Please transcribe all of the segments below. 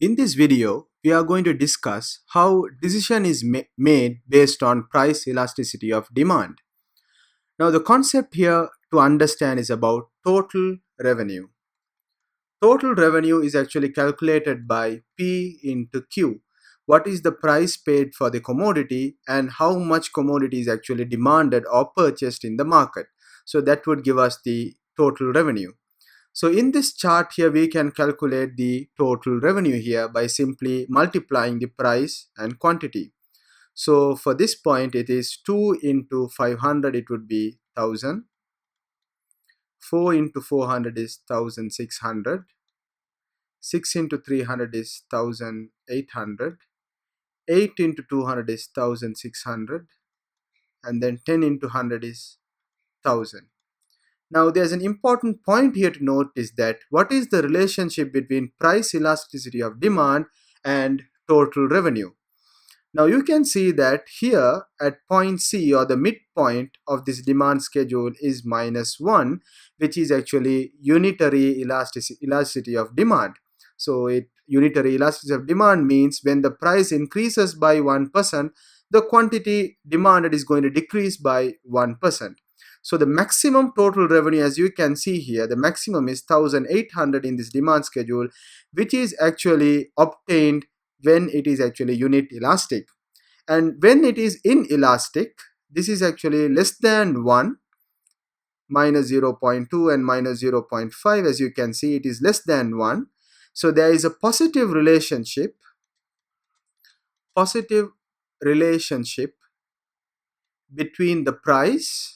In this video, we are going to discuss how decision is made based on price elasticity of demand. Now, the concept here to understand is about total revenue. Total revenue is actually calculated by P into Q. What is the price paid for the commodity and how much commodity is actually demanded or purchased in the market. So that would give us the total revenue. So in this chart here, we can calculate the total revenue here by simply multiplying the price and quantity. So for this point, it is 2 into 500, it would be 1000. 4 into 400 is 1600. 6 into 300 is 1800. 8 into 200 is 1600. And then 10 into 100 is 1000. Now, there's an important point here to note is that what is the relationship between price elasticity of demand and total revenue? Now, you can see that here at point C, or the midpoint of this demand schedule, is -1, which is actually unitary elasticity of demand. So, unitary elasticity of demand means when the price increases by 1%, the quantity demanded is going to decrease by 1%. So the maximum total revenue, as you can see here, the maximum is 1800 in this demand schedule, which is actually obtained when it is actually unit elastic. And when it is inelastic, this is actually less than 1, minus 0.2 and minus 0.5. As you can see, it is less than 1. So there is a positive relationship between the price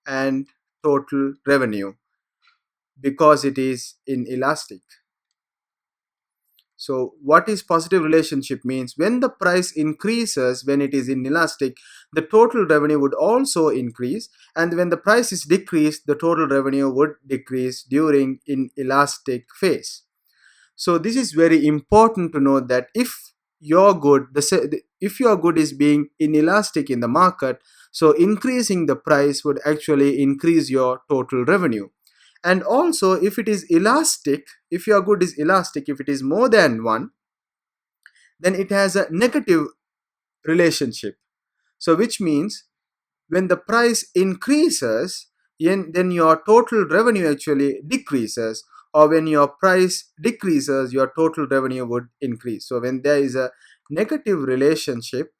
and total revenue because it is inelastic. So what is positive relationship means? When the price increases, when it is inelastic, the total revenue would also increase, and when the price is decreased, the total revenue would decrease during inelastic phase. So this is very important to know that if your good is being inelastic in the market, so increasing the price would actually increase your total revenue. And also, if it is elastic, if your good is elastic, if it is more than 1, then it has a negative relationship. So which means when the price increases, then your total revenue actually decreases, or when your price decreases, your total revenue would increase. So when there is a negative relationship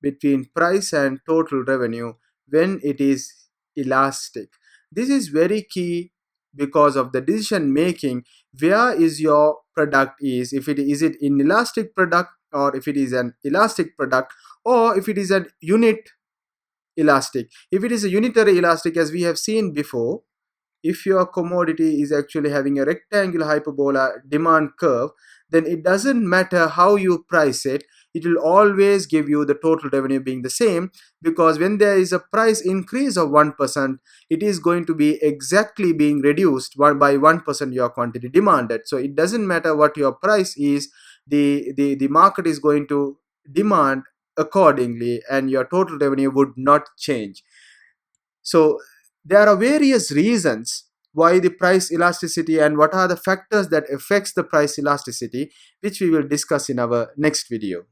between price and total revenue when it is elastic, this is very key because of the decision making. Where is your product is, if it is it inelastic product, or if it is an elastic product, or if it is a unit elastic. If it is a unitary elastic, as we have seen before, if your commodity is actually having a rectangular hyperbola demand curve, then it doesn't matter how you price it, it will always give you the total revenue being the same, because when there is a price increase of 1%, it is going to be exactly being reduced by 1% your quantity demanded. So it doesn't matter what your price is, the market is going to demand accordingly, and your total revenue would not change. So there are various reasons why the price elasticity, and what are the factors that affects the price elasticity, which we will discuss in our next video.